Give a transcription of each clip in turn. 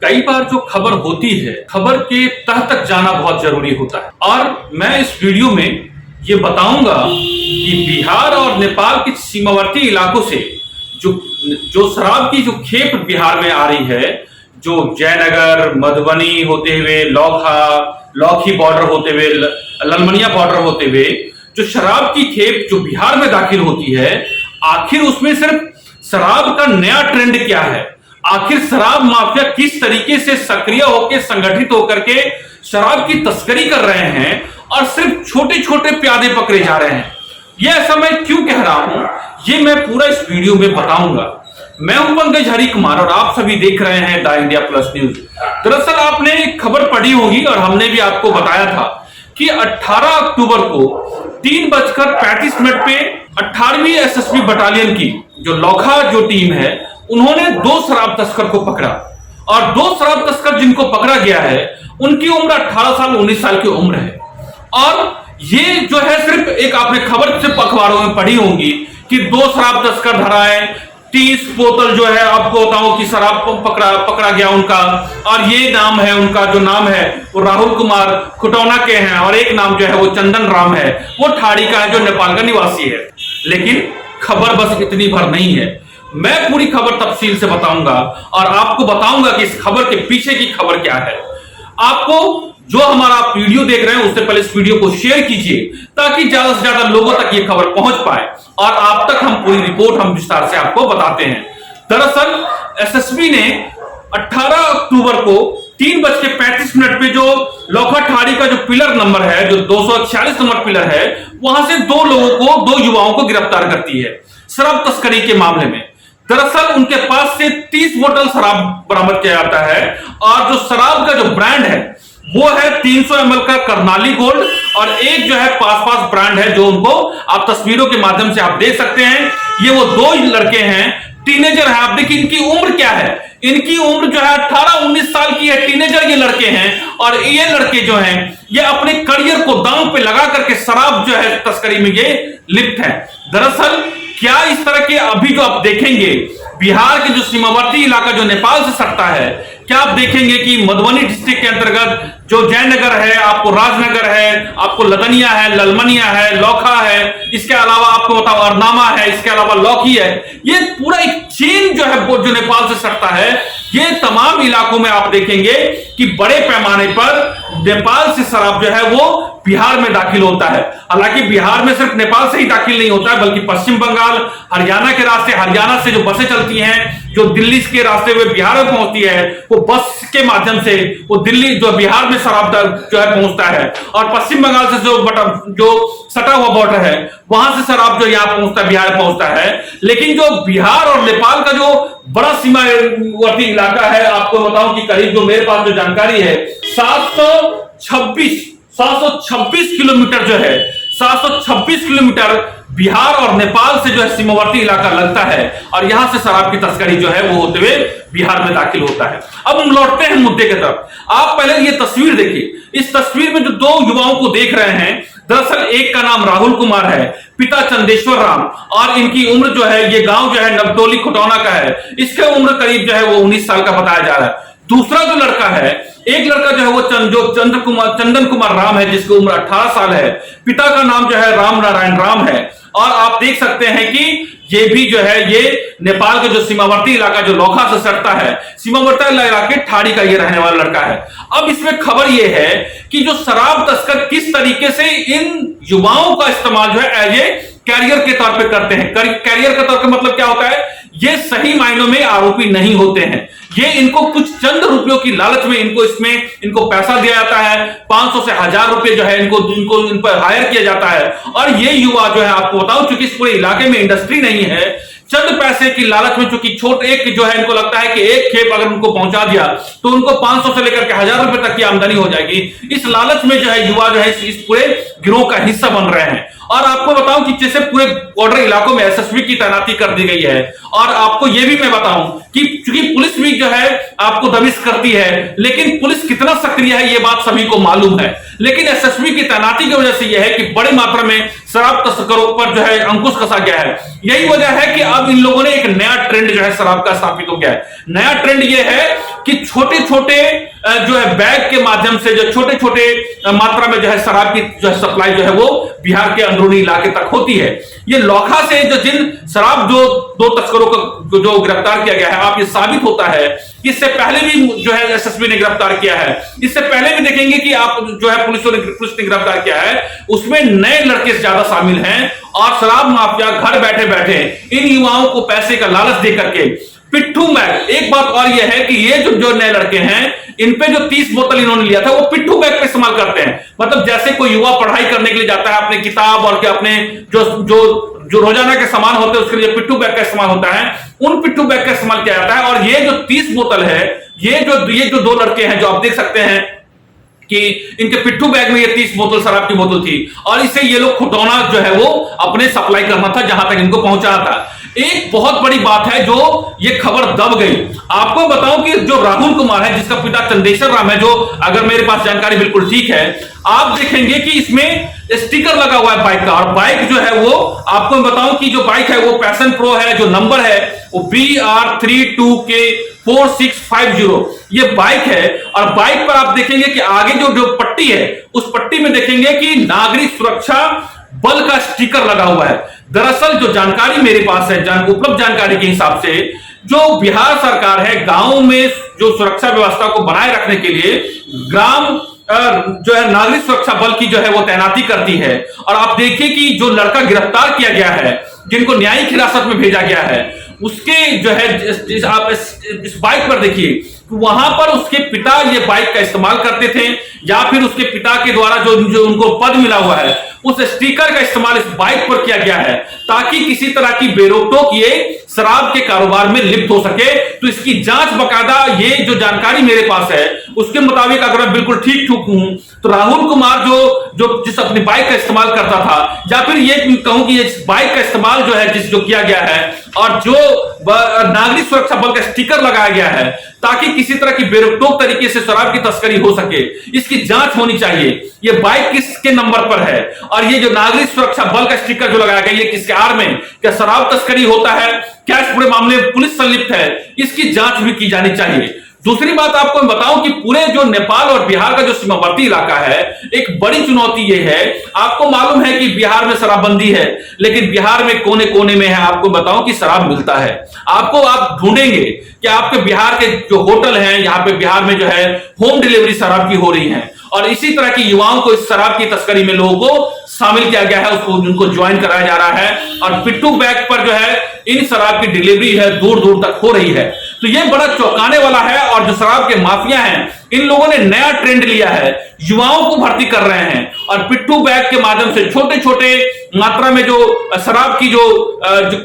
कई बार जो खबर होती है, खबर के तह तक जाना बहुत जरूरी होता है। और मैं इस वीडियो में ये बताऊंगा कि बिहार और नेपाल के सीमावर्ती इलाकों से जो शराब की जो खेप बिहार में आ रही है, जो जयनगर, मधुबनी होते हुए लौखी बॉर्डर होते हुए, ललमनिया बॉर्डर होते हुए जो शराब की खेप जो बिहार में दाखिल होती है, आखिर उसमें सिर्फ शराब का नया ट्रेंड क्या है? आखिर शराब माफिया किस तरीके से सक्रिय होकर संगठित होकर के शराब की तस्करी कर रहे हैं और सिर्फ छोटे छोटे प्यादे पकड़े जा रहे हैं? यह ऐसा मैं क्यों कह रहा हूं, ये मैं पूरा इस वीडियो में बताऊंगा। मैं हूं पंकज हरि कुमार और आप सभी देख रहे हैं द इंडिया प्लस न्यूज। दरअसल आपने एक खबर पढ़ी होगी और हमने भी आपको बताया था कि 18 अक्टूबर को 3:35 पे 18वीं एसएसबी बटालियन की जो लौखा जो टीम है, उन्होंने 2 शराब तस्कर को पकड़ा। और 2 शराब तस्कर जिनको पकड़ा गया है, उनकी उम्र 18 साल 19 साल की उम्र है। और ये जो है सिर्फ एक आपने खबर सिर्फ अखबारों में पढ़ी होंगी कि 2 शराब तस्कर धराए, 30 बोतल जो है आपको बताऊं कि शराब पकड़ा गया उनका। और ये नाम है उनका, जो नाम है वो राहुल कुमार खुटौना के हैं, और एक नाम जो है वो चंदन राम है, वो ठाड़ी का है, जो नेपाल का निवासी है। लेकिन खबर बस इतनी भर नहीं है, मैं पूरी खबर तफसील से बताऊंगा और आपको बताऊंगा कि इस खबर के पीछे की खबर क्या है। आपको जो हमारा वीडियो देख रहे हैं, उससे पहले इस वीडियो को शेयर कीजिए ताकि ज्यादा से ज्यादा लोगों तक ये खबर पहुंच पाए और आप तक हम पूरी रिपोर्ट हम विस्तार से आपको बताते हैं। दरअसल एसएसबी ने 18 अक्टूबर को 3:35 पे जो लौखा ठाड़ी का जो पिलर नंबर है, जो 246 नंबर पिलर है, वहां से 2 युवाओं को गिरफ्तार करती है शराब तस्करी के मामले में। दरअसल उनके पास से 30 बोतल शराब बरामद किया जाता है और जो शराब का जो ब्रांड है वो है 300 ml का कर्नाली गोल्ड, और एक जो है पास ब्रांड है, जो उनको आप तस्वीरों के माध्यम से आप देख सकते हैं। ये वो 2 लड़के हैं, टीनेजर है। आप देखिए इनकी उम्र क्या है, इनकी उम्र जो है 18-19 साल की है, टीनेजर ये लड़के हैं। और ये लड़के जो हैं ये अपने करियर को दांव पे लगा करके शराब जो है तस्करी में ये लिप्त हैं। दरअसल क्या इस तरह के अभी जो आप देखेंगे बिहार के जो सीमावर्ती इलाका जो नेपाल से सटता है, क्या आप देखेंगे कि मधुबनी डिस्ट्रिक्ट के अंतर्गत जो जयनगर है, आपको राजनगर है, आपको लदनिया है, ललमनिया है, लौखा है, इसके अलावा आपको बताओ अरनामा है, इसके अलावा लौकी है, ये पूरा एक चेन जो है जो नेपाल से सटता है। ये तमाम इलाकों में आप देखेंगे कि बड़े पैमाने पर नेपाल से शराब जो है वो बिहार में दाखिल होता है। हालांकि बिहार में सिर्फ नेपाल से ही दाखिल नहीं होता है, बल्कि पश्चिम बंगाल, हरियाणा के रास्ते, हरियाणा से जो बसें चलती हैं जो दिल्ली के रास्ते हुए बिहार में पहुंचती है, वो बस के माध्यम से वो दिल्ली जो बिहार में शराब जो है पहुंचता है। और पश्चिम बंगाल से जो सटा हुआ बॉर्डर है, वहां से शराब जो यहां पहुंचता है, बिहार पहुंचता है। लेकिन जो बिहार और नेपाल का जो बड़ा सीमावर्ती इलाका है, आपको बताऊं कि करीब जो मेरे पास जो जानकारी है 726 किलोमीटर जो है, 726 किलोमीटर बिहार और नेपाल से जो है सीमावर्ती इलाका लगता है, और यहां से शराब की तस्करी जो है वो होते हुए बिहार में दाखिल होता है। अब हम लौटते हैं मुद्दे की तरफ। आप पहले ये तस्वीर देखिए। इस तस्वीर में जो 2 युवाओं को देख रहे हैं, दरअसल एक का नाम राहुल कुमार है, पिता चंदेश्वर राम, और इनकी उम्र जो है, ये गांव जो है नवटोली खुटौना का है, इसके उम्र करीब जो है वो 19 साल का बताया जा रहा है। दूसरा जो लड़का है, एक लड़का जो है वो चंदन कुमार राम है, जिसकी उम्र 18 साल है, पिता का नाम जो है राम नारायण राम है। और आप देख सकते हैं कि ये भी जो है ये नेपाल के जो सीमावर्ती इलाका जो लौखा से सटता है, सीमावर्ती इलाके ठाड़ी का ये रहने वाला लड़का है। अब इसमें खबर ये है कि जो शराब तस्कर किस तरीके से इन युवाओं का इस्तेमाल जो है एज ए कैरियर के तौर पे करते हैं। कैरियर का तौर पे मतलब क्या होता है, ये सही मायनों में आरोपी नहीं होते हैं। ये इनको कुछ चंद रुपयों की लालच में इनको पैसा दिया जाता है, 500 से 1000 रुपए जो है इन पर हायर किया जाता है। और ये युवा जो है, आपको बताऊं, चूंकि इस पूरे इलाके में इंडस्ट्री नहीं है, चंद पैसे की लालच में, चूंकि एक जो है इनको लगता है कि एक खेप अगर उनको पहुंचा दिया तो उनको 500 से लेकर के 1000 रुपए तक की आमदनी हो जाएगी। इस लालच में जो है युवा जो है इस पूरे गिरोह का हिस्सा बन रहे हैं। और आपको बताऊं कि जैसे पूरे बॉर्डर इलाकों में एसएसबी की तैनाती कर दी गई है, और आपको यह भी मैं बताऊं कि चूंकि पुलिस भी जो है आपको दबिश करती है, लेकिन पुलिस कितना सक्रिय है ये बात सभी को मालूम है। लेकिन एसएसबी की तैनाती की वजह से यह है कि बड़ी मात्रा में शराब तस्करों पर जो है अंकुश कसा गया है। यही वजह है कि अब इन लोगों ने एक नया ट्रेंड जो है शराब का स्थापित हो गया है। नया ट्रेंड ये है कि छोटे छोटे जो है बैग के माध्यम से जो छोटे छोटे मात्रा में जो है शराब की जो है सप्लाई जो है वो बिहार के अंदरूनी इलाके तक होती है। ये लौखा से जो जिन शराब जो 2 तस्करों को जो गिरफ्तार किया गया है, आप ये साबित होता है कि इससे पहले भी जो है एसएसबी ने गिरफ्तार किया है। इससे पहले भी देखेंगे कि आप जो है पुलिस ने गिरफ्तार किया है, उसमें नए लड़के ज्यादा शामिल हैं और शराब माफिया घर बैठे बैठे इन युवाओं को पैसे का लालच दे करके पिट्ठू बैग। एक बात और यह है कि ये जो नए लड़के हैं, इन पे जो 30 बोतल इन्होंने लिया था वो पिट्ठू बैग पे इस्तेमाल करते हैं। मतलब जैसे कोई युवा पढ़ाई करने के लिए जाता है, अपने किताब और के अपने जो रोजाना के सामान होते हैं उसके लिए पिट्ठू बैग का इस्तेमाल होता है, उन पिट्ठू बैग का इस्तेमाल किया जाता है। और ये जो 30 बोतल है, ये जो 2 लड़के हैं जो आप देख सकते हैं कि इनके पिट्ठू बैग में ये 30 बोतल शराब की बोतल थी और इसे ये लोग खुटौना जो है वो अपने सप्लाई करना था जहां तक इनको पहुंचाना था। एक बहुत बड़ी बात है जो ये खबर दब गई। आपको बताऊं कि जो राहुल कुमार है, जिसका पिता चंदेश्वर राम है, जो अगर मेरे पास जानकारी बिल्कुल ठीक है, आप देखेंगे कि इसमें स्टिकर लगा हुआ है बाइक का। और बाइक जो है वो आपको मैं बताऊं कि जो बाइक है वो पैशन प्रो है, जो नंबर है वो BR32K4650 ये बाइक है। और बाइक पर आप देखेंगे कि आगे जो पट्टी है, उस पट्टी में देखेंगे कि नागरिक सुरक्षा बल का स्टिकर लगा हुआ है। दरअसल जो जानकारी मेरे पास है, उपलब्ध जानकारी के हिसाब से, जो बिहार सरकार है गांव में जो सुरक्षा व्यवस्था को बनाए रखने के लिए ग्राम जो है नागरिक सुरक्षा बल की जो है वो तैनाती करती है। और आप देखिए कि जो लड़का गिरफ्तार किया गया है, जिनको न्यायिक हिरासत में भेजा गया है, उसके जो है आप इस बाइक पर देखिए, वहां पर उसके पिता ये बाइक का इस्तेमाल करते थे या फिर उसके पिता के द्वारा जो उनको पद मिला हुआ है, उस स्टिकर का इस्तेमाल इस बाइक पर किया गया है ताकि किसी तरह की बेरोक-टोक ये शराब के कारोबार में लिप्त हो सके। तो इसकी जांच बकायदा, ये जो जानकारी मेरे पास है उसके मुताबिक अगर मैं बिल्कुल ठीक हूं तो राहुल कुमार जो जिस अपनी बाइक का इस्तेमाल करता था, या फिर ये कहूं कि इस बाइक का इस्तेमाल जो है जो किया गया है और जो नागरिक सुरक्षा बल का स्टिकर लगाया गया है ताकि किसी तरह की बेरोक-टोक तरीके से शराब की तस्करी हो सके, इसकी जांच होनी चाहिए। ये बाइक किसके नंबर पर है और ये जो नागरिक सुरक्षा बल का स्टिकर जो लगाया गया, ये किसके आड़ में, क्या शराब तस्करी होता है, क्या इस पूरे मामले में पुलिस संलिप्त है, इसकी जांच भी की जानी चाहिए। दूसरी बात आपको मैं बताऊं कि पूरे जो नेपाल और बिहार का जो सीमावर्ती इलाका है, एक बड़ी चुनौती ये है। आपको मालूम है कि बिहार में शराबबंदी है, लेकिन बिहार में कोने कोने में है आपको बताऊं कि शराब मिलता है। आप ढूंढेंगे कि आपके बिहार के जो होटल हैं, यहाँ पे बिहार में जो है होम डिलीवरी शराब की हो रही है और इसी तरह की युवाओं को इस शराब की तस्करी में लोगों को शामिल किया गया है, उसको उनको ज्वाइन कराया जा रहा है और पिट्ठू बैग पर जो है इन शराब की डिलीवरी है दूर दूर तक हो रही है। तो ये बड़ा चौंकाने वाला है। और जो शराब के माफिया हैं, इन लोगों ने नया ट्रेंड लिया है, युवाओं को भर्ती कर रहे हैं और पिट्ठू बैग के माध्यम से छोटे छोटे मात्रा में जो शराब की जो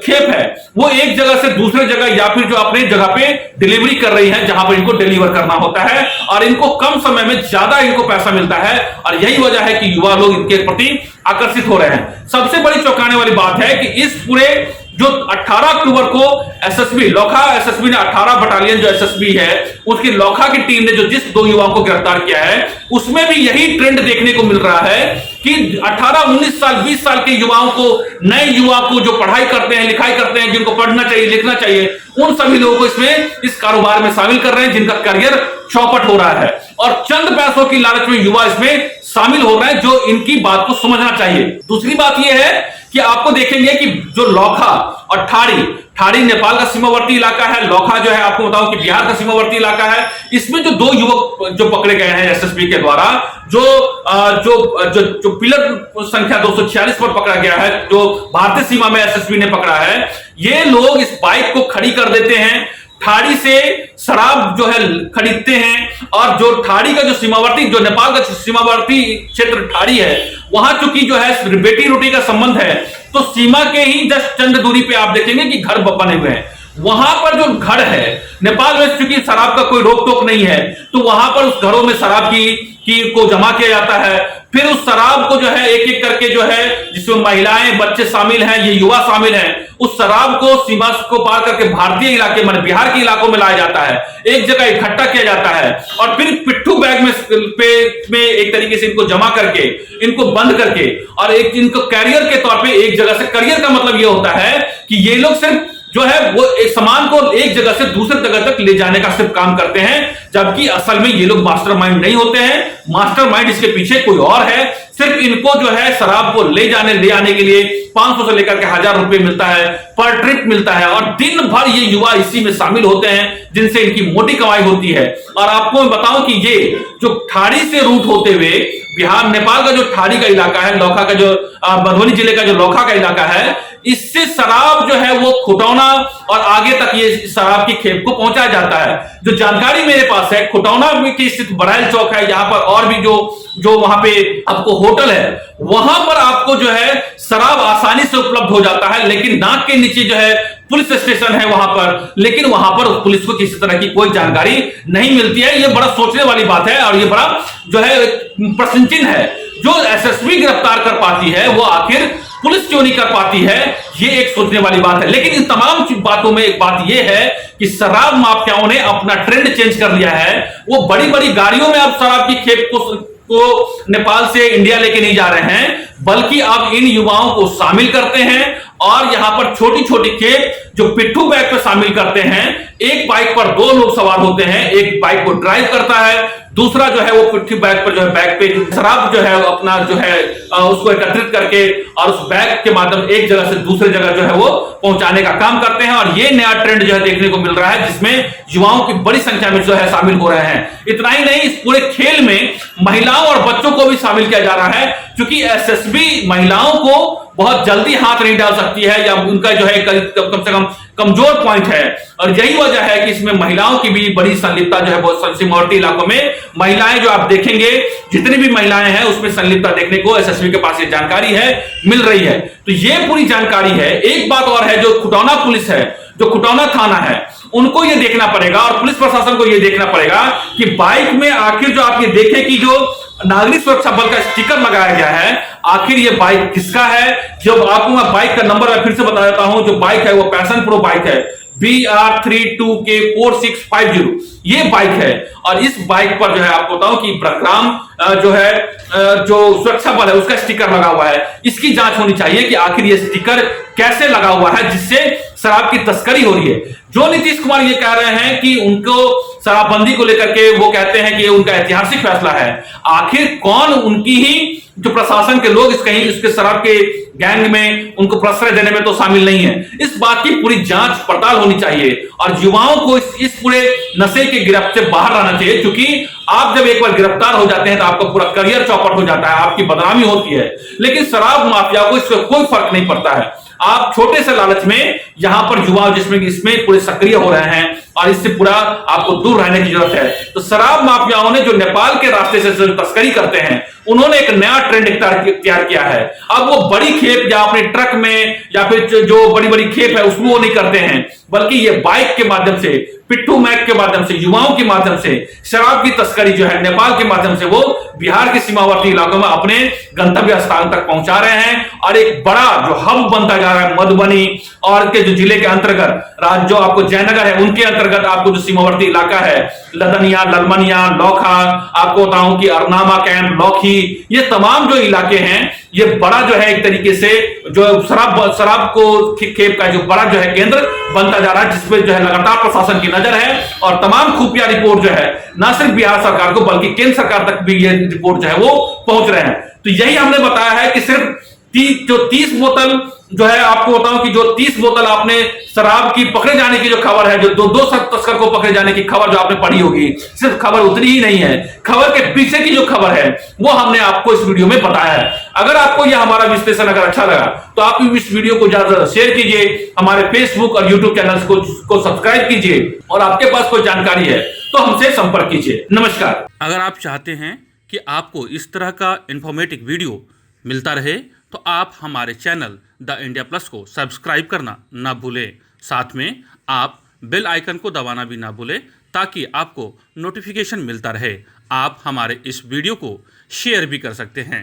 खेप है वो एक जगह से दूसरे जगह या फिर जो अपने जगह पे डिलीवरी कर रही है जहां पर इनको डिलीवर करना होता है और इनको कम समय में ज्यादा इनको पैसा मिलता है। और यही वजह है कि युवा लोग इनके प्रति आकर्षित हो रहे हैं। सबसे बड़ी चौंकाने वाली बात है कि इस पूरे जो 18 अक्टूबर को एसएसबी लौखा एसएसबी ने 18 बटालियन जो एसएसबी है उसकी लौखा की टीम ने जो जिस 2 युवाओं को गिरफ्तार किया है, उसमें भी यही ट्रेंड देखने को मिल रहा है कि 18, 19 साल 20 साल के युवाओं को, नए युवा को जो पढ़ाई करते हैं, लिखाई करते हैं, जिनको पढ़ना चाहिए, लिखना चाहिए, उन सभी लोगों को इसमें इस कारोबार में शामिल कर रहे हैं जिनका करियर चौपट हो रहा है। और चंद पैसों की लालच में युवा इसमें शामिल हो रहे हैं, जो इनकी बात को समझना चाहिए। दूसरी बात यह है कि आपको देखेंगे कि जो लौखा और ठाड़ी नेपाल का सीमावर्ती इलाका है, लौखा जो है आपको बताऊं कि बिहार का सीमावर्ती इलाका है। इसमें जो 2 युवक जो पकड़े गए हैं एसएसबी के द्वारा, जो पिलर संख्या 246 पर पकड़ा गया है, जो भारतीय सीमा में एसएसबी ने पकड़ा है, ये लोग इस बाइक को खड़ी कर देते हैं, ठाड़ी से शराब जो है खरीदते हैं और जो ठाड़ी का जो सीमावर्ती, जो नेपाल का सीमावर्ती क्षेत्र ठाड़ी है, वहां चूंकि जो है बेटी रोटी का संबंध है, तो सीमा के ही जस्ट चंद दूरी पे आप देखेंगे कि घर बने हुए हैं। वहां पर जो घर है, नेपाल में चूंकि शराब का कोई रोक टोक नहीं है, तो वहां पर उस घरों में शराब की को जमा किया जाता है, फिर उस शराब को जो है एक एक करके जो है, जिसमें महिलाएं बच्चे शामिल हैं, ये युवा शामिल हैं, उस शराब को सीमा को पार करके भारतीय इलाके माने बिहार के इलाकों में लाया जाता है, एक जगह इकट्ठा किया जाता है और फिर पिट्ठू बैग में एक तरीके से इनको जमा करके, इनको बंद करके और एक इनको कैरियर के तौर पे एक जगह से, कैरियर का मतलब ये होता है कि ये लोग सिर्फ जो है वो एक सामान को एक जगह से दूसरे जगह तक ले जाने का सिर्फ काम करते हैं, जबकि असल में ये लोग मास्टरमाइंड नहीं होते हैं। मास्टरमाइंड इसके पीछे कोई और है। सिर्फ इनको जो है शराब को ले आने के लिए 500 से लेकर के 1000 रुपए मिलता है, पर ट्रिप मिलता है और दिन भर ये युवा इसी में शामिल होते हैं, जिनसे इनकी मोटी कमाई होती है। और आपको मैं बताऊं कि ये जो ठाड़ी से रूट होते हुए बिहार नेपाल का जो ठाड़ी का इलाका है, लौखा का जो मधुबनी जिले का जो लौखा का इलाका है, इससे शराब जो है वो खुटौना और आगे तक ये शराब की खेप को पहुंचाया जाता है। जो जानकारी मेरे पास है, खुटौना की स्थित बराइल चौक है, यहाँ पर और भी जो वहां पे आपको होटल है, वहां पर आपको जो है शराब आसानी से उपलब्ध हो जाता है, लेकिन नाक के नीचे जो है पुलिस स्टेशन है वहां पर, लेकिन वहां पर पुलिस को किसी तरह की कोई जानकारी नहीं मिलती है। ये बड़ा सोचने वाली बात है और ये बड़ा जो है प्रश्न चिन्ह है। जो एसएसबी गिरफ्तार कर पाती है वो आखिर पुलिस क्यों नहीं कर पाती है, ये एक सोचने वाली बात है। लेकिन इन तमाम बातों में एक बात ये है कि शराब माफियाओं ने अपना ट्रेंड चेंज कर लिया है। वो बड़ी बड़ी गाड़ियों में अब शराब की खेप को नेपाल से इंडिया लेके नहीं जा रहे हैं, बल्कि अब इन युवाओं को शामिल करते हैं और यहां पर छोटी छोटी खेप जो पिट्ठू बैग पे शामिल करते हैं। एक बाइक पर 2 लोग सवार होते हैं, एक बाइक को ड्राइव करता है, दूसरा जो है वो पिट्ठू बैग पर जो है बैग पे शराब जो है अपना जो है उसको एकत्रित करके और उस बैग के माध्यम एक जगह से दूसरे जगह जो है वो पहुंचाने का काम करते हैं। और ये नया ट्रेंड जो है देखने को मिल रहा है, जिसमें युवाओं की बड़ी संख्या में जो है शामिल हो रहे हैं। इतना ही नहीं, इस पूरे खेल में महिलाओं और बच्चों को भी शामिल किया जा रहा है, क्योंकि एसएसबी महिलाओं को बहुत जल्दी हाथ नहीं डाल सकती है, या उनका जो है कम से कम कमजोर पॉइंट है। और यही वजह है कि इसमें महिलाओं की भी बड़ी संलिप्तता जो है बहुत सीमावर्ती इलाकों में महिलाएं जो आप देखेंगे, जितनी भी महिलाएं हैं उसमें संलिप्तता देखने को एसएसबी के पास ये जानकारी है, मिल रही है। तो ये पूरी जानकारी है। एक बात और है, जो खुटौना पुलिस है, जो खुटौना थाना है, उनको ये देखना पड़ेगा और पुलिस प्रशासन को ये देखना पड़ेगा कि बाइक में आखिर जो आप ये देखें कि जो नागरिक सुरक्षा बल का स्टिकर लगाया गया है, आखिर ये बाइक किसका है। जब आपको मैं बाइक का नंबर मैं फिर से बता देता हूं, जो बाइक है वो पैशन प्रो बाइक है, BR32K4650 ये बाइक है। और इस बाइक पर जो है आपको बताऊं कि प्रग्राम जो है जो सुरक्षा बल है उसका स्टिकर लगा हुआ है। इसकी जांच होनी चाहिए कि आखिर ये स्टिकर कैसे लगा हुआ है, जिससे शराब की तस्करी हो रही है। जो नीतीश कुमार ये कह रहे हैं कि उनको शराबबंदी को लेकर के वो कहते हैं कि ये उनका ऐतिहासिक फैसला है, आखिर कौन उनकी ही जो प्रशासन के लोग इस कहीं इसके शराब के गैंग में उनको प्रश्रय देने में तो शामिल नहीं है। इस बात की पूरी जांच पड़ताल होनी चाहिए और युवाओं को इस पूरे नशे के गिरफ्त से बाहर रहना चाहिए, क्योंकि आप जब एक बार गिरफ्तार हो जाते हैं तो आपका पूरा करियर चौपट हो जाता है, आपकी बदनामी होती है। लेकिन शराब माफिया को इससे कोई फर्क नहीं पड़ता है। आप छोटे से लालच में यहां पर युवा जिसमें इसमें पूरे सक्रिय हो रहे हैं और इससे पूरा आपको दूर रहने की जरूरत है। तो शराब माफियाओं ने जो नेपाल के रास्ते से तस्करी करते हैं, उन्होंने एक नया ट्रेंड तैयार किया है। अब वो बड़ी खेप या अपने ट्रक में या फिर जो बड़ी बड़ी खेप है उसमें वो नहीं करते हैं, बल्कि ये बाइक के माध्यम से, पिट्ठू मैक के माध्यम से, युवाओं के माध्यम से शराब की तस्करी जो है नेपाल के माध्यम से वो बिहार के सीमावर्ती इलाकों में अपने गंतव्य स्थान तक पहुंचा रहे हैं। और एक बड़ा जो हब बनता जा रहा है मधुबनी और के जो जिले के अंतर्गत जो आपको जयनगर है उनके अंतर्गत आपको जो सीमावर्ती इलाका है, लदनिया, ललमनिया, लौखा, आपको बताऊं कि अरनामा कैंप, लौखी, ये तमाम जो इलाके हैं, ये बड़ा जो है एक तरीके से जो शराब को खेप का जो बड़ा जो है केंद्र बनता जा रहा है, जिसपे जो है लगातार प्रशासन की नजर है और तमाम खुफिया रिपोर्ट जो है न सिर्फ बिहार सरकार को बल्कि केंद्र सरकार तक भी ये रिपोर्ट जो है वो पहुंच रहे हैं। तो यही हमने बताया है कि सिर्फ 30 बोतल जो है, आपको बताऊं कि जो 30 बोतल आपने शराब की पकड़े जाने की जो खबर है, जो दो तस्कर को पकड़े जाने की खबर जो आपने पढ़ी होगी, सिर्फ खबर उतनी ही नहीं है, खबर के पीछे की जो खबर है वो हमने आपको इस वीडियो में बताया है। अगर आपको यह हमारा विश्लेषण अगर अच्छा लगा तो आप इस वीडियो को ज्यादा से ज्यादा शेयर कीजिए, हमारे फेसबुक और यूट्यूब चैनल को सब्सक्राइब कीजिए और आपके पास कोई जानकारी है तो हमसे संपर्क कीजिए। नमस्कार। अगर आप चाहते हैं कि आपको इस तरह का इंफॉर्मेटिव वीडियो मिलता रहे तो आप हमारे चैनल द इंडिया प्लस को सब्सक्राइब करना ना भूलें। साथ में आप बेल आइकन को दबाना भी ना भूलें ताकि आपको नोटिफिकेशन मिलता रहे। आप हमारे इस वीडियो को शेयर भी कर सकते हैं।